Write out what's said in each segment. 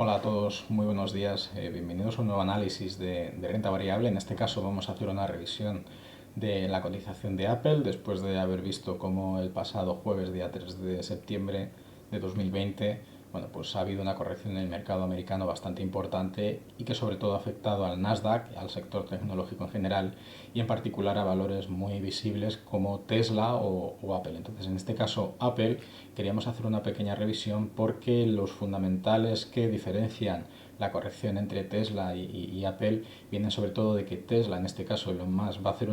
Hola a todos, muy buenos días. Bienvenidos a un nuevo análisis de renta variable. En este caso vamos a hacer una revisión de la cotización de Apple después de haber visto cómo el pasado jueves, día 3 de septiembre de 2020, pues ha habido una corrección en el mercado americano bastante importante y que sobre todo ha afectado al Nasdaq, al sector tecnológico en general y en particular a valores muy visibles como Tesla o Apple. Entonces, en este caso, Apple, queríamos hacer una pequeña revisión porque los fundamentales que diferencian la corrección entre Tesla y Apple vienen sobre todo de que Tesla, en este caso Elon Musk, va a hacer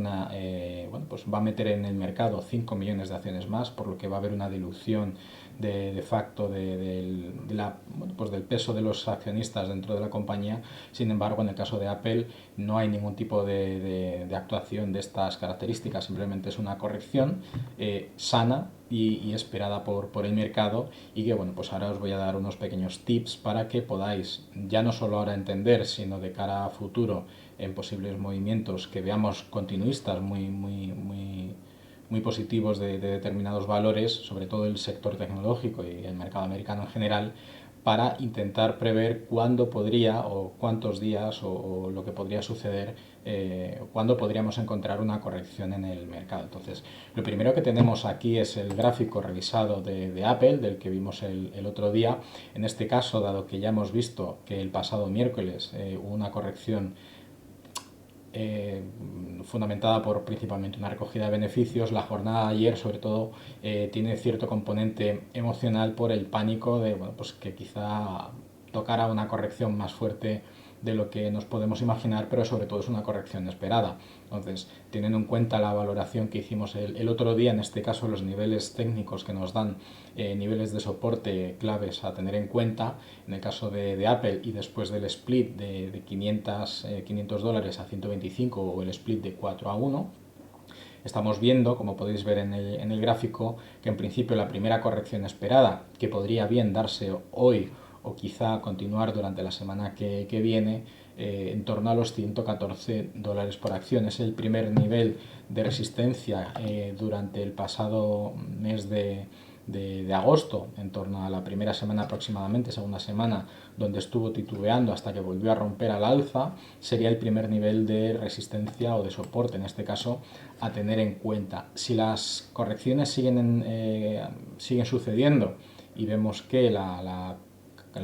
pues va a meter en el mercado 5 millones de acciones más, por lo que va a haber una dilución de facto del peso de los accionistas dentro de la compañía. Sin embargo, en el caso de Apple no hay ningún tipo de actuación de estas características, simplemente es una corrección sana y esperada por el mercado, y que pues ahora os voy a dar unos pequeños tips para que podáis ya no solo ahora entender, sino de cara a futuro en posibles movimientos que veamos continuistas muy positivos de determinados valores, sobre todo el sector tecnológico y el mercado americano en general, para intentar prever cuándo podría o cuántos días o lo que podría suceder, cuándo podríamos encontrar una corrección en el mercado. Entonces, lo primero que tenemos aquí es el gráfico revisado de Apple, del que vimos el otro día. En este caso, dado que ya hemos visto que el pasado miércoles hubo una corrección eh, fundamentada por principalmente una recogida de beneficios, la jornada de ayer sobre todo tiene cierto componente emocional por el pánico de pues que quizá tocara una corrección más fuerte de lo que nos podemos imaginar, pero sobre todo es una corrección esperada. Entonces, teniendo en cuenta la valoración que hicimos el otro día, en este caso los niveles técnicos que nos dan niveles de soporte claves a tener en cuenta, en el caso de Apple y después del split de 500 dólares a 125 o el split de 4 a 1, estamos viendo, como podéis ver en el gráfico, que en principio la primera corrección esperada, que podría bien darse hoy o quizá continuar durante la semana que viene, en torno a los 114 dólares por acción. Es el primer nivel de resistencia durante el pasado mes de agosto, en torno a la primera semana aproximadamente, segunda semana, donde estuvo titubeando hasta que volvió a romper al alza. Sería el primer nivel de resistencia o de soporte, en este caso, a tener en cuenta. Si las correcciones siguen sucediendo y vemos que la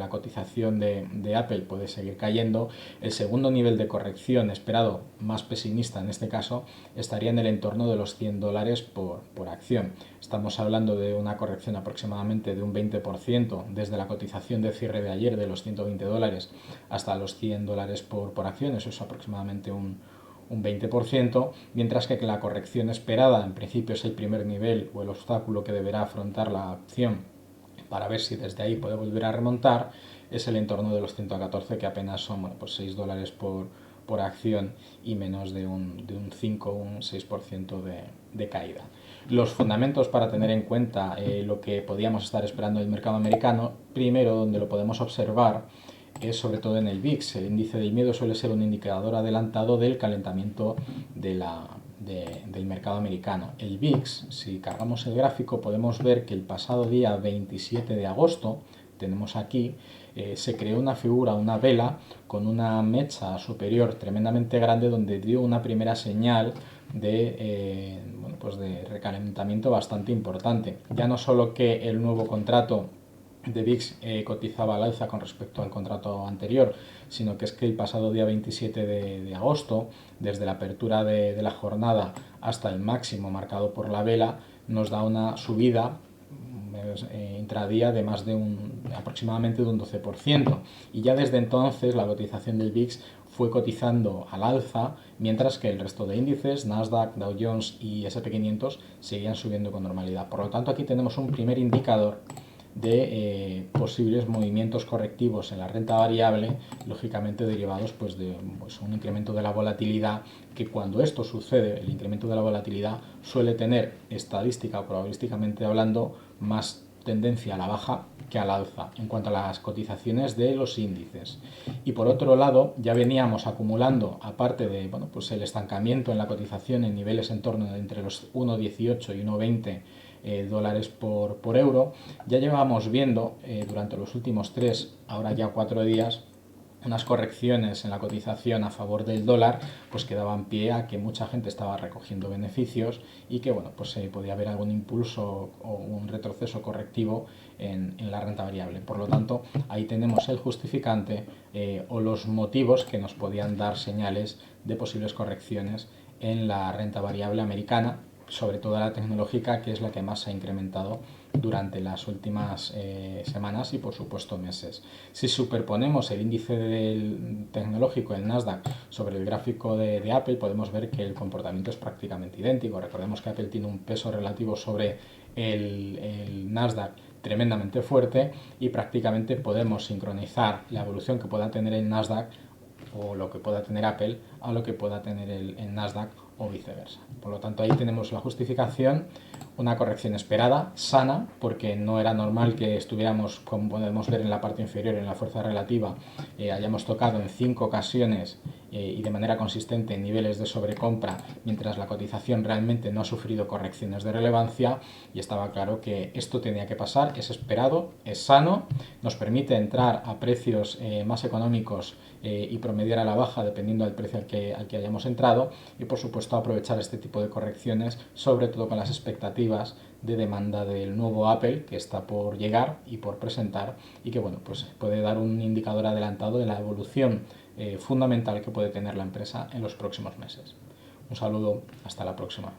cotización de Apple puede seguir cayendo, el segundo nivel de corrección esperado, más pesimista en este caso, estaría en el entorno de los 100 dólares por acción. Estamos hablando de una corrección aproximadamente de un 20% desde la cotización de cierre de ayer de los 120 dólares hasta los 100 dólares por acción. Eso es aproximadamente un 20%, mientras que la corrección esperada en principio es el primer nivel o el obstáculo que deberá afrontar la acción para ver si desde ahí puede volver a remontar, es el entorno de los 114, que apenas son pues 6 dólares por acción y menos de un 5 o un 6% de caída. Los fundamentos para tener en cuenta lo que podíamos estar esperando del mercado americano, primero donde lo podemos observar es sobre todo en el VIX. El índice del miedo suele ser un indicador adelantado del calentamiento del mercado americano. El VIX, si cargamos el gráfico, podemos ver que el pasado día 27 de agosto, tenemos aquí, se creó una figura, una vela, con una mecha superior tremendamente grande donde dio una primera señal de recalentamiento bastante importante. Ya no solo que el nuevo contrato de VIX cotizaba al alza con respecto al contrato anterior, sino que es que el pasado día 27 de agosto, desde la apertura de la jornada hasta el máximo marcado por la vela, nos da una subida intradía de aproximadamente de un 12%, y ya desde entonces la cotización del VIX fue cotizando al alza, mientras que el resto de índices, Nasdaq, Dow Jones y S&P 500, seguían subiendo con normalidad. Por lo tanto, aquí tenemos un primer indicador de posibles movimientos correctivos en la renta variable, lógicamente derivados de un incremento de la volatilidad, que cuando esto sucede, el incremento de la volatilidad suele tener, estadística o probabilísticamente hablando, más tendencia a la baja que al alza en cuanto a las cotizaciones de los índices. Y por otro lado, ya veníamos acumulando, aparte de el estancamiento en la cotización en niveles en torno de entre los 1,18 y 1,20 dólares por euro. Ya llevábamos viendo durante los últimos 3, ahora ya 4 días, unas correcciones en la cotización a favor del dólar, pues que daban pie a que mucha gente estaba recogiendo beneficios y que bueno, pues podía haber algún impulso o un retroceso correctivo en la renta variable. Por lo tanto, ahí tenemos el justificante o los motivos que nos podían dar señales de posibles correcciones en la renta variable americana, sobre todo la tecnológica, que es la que más se ha incrementado durante las últimas semanas y por supuesto meses. Si superponemos el índice del tecnológico, el Nasdaq, sobre el gráfico de Apple, podemos ver que el comportamiento es prácticamente idéntico. Recordemos que Apple tiene un peso relativo sobre el Nasdaq tremendamente fuerte y prácticamente podemos sincronizar la evolución que pueda tener el Nasdaq o lo que pueda tener Apple a lo que pueda tener el Nasdaq o viceversa. Por lo tanto, ahí tenemos la justificación, una corrección esperada, sana, porque no era normal que estuviéramos, como podemos ver en la parte inferior, en la fuerza relativa, hayamos tocado en 5 ocasiones y de manera consistente niveles de sobrecompra, mientras la cotización realmente no ha sufrido correcciones de relevancia, y estaba claro que esto tenía que pasar, es esperado, es sano, nos permite entrar a precios más económicos y promediar a la baja dependiendo del precio al que hayamos entrado, y por supuesto aprovechar este tipo de correcciones, sobre todo con las expectativas de demanda del nuevo Apple que está por llegar y por presentar, y que bueno, pues puede dar un indicador adelantado de la evolución fundamental que puede tener la empresa en los próximos meses. Un saludo, hasta la próxima.